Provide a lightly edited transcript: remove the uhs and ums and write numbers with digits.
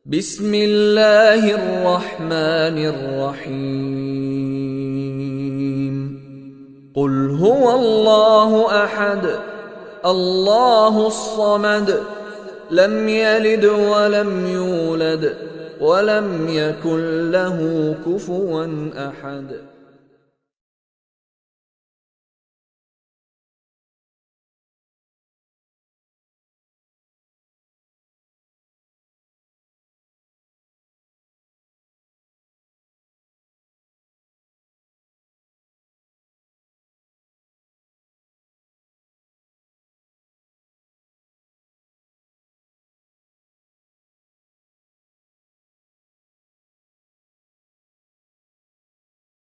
بسم الله الرحمن الرحيم. قل هو الله أحد الله الصمد لم يلد ولم يولد ولم يكن له كفوا أحد.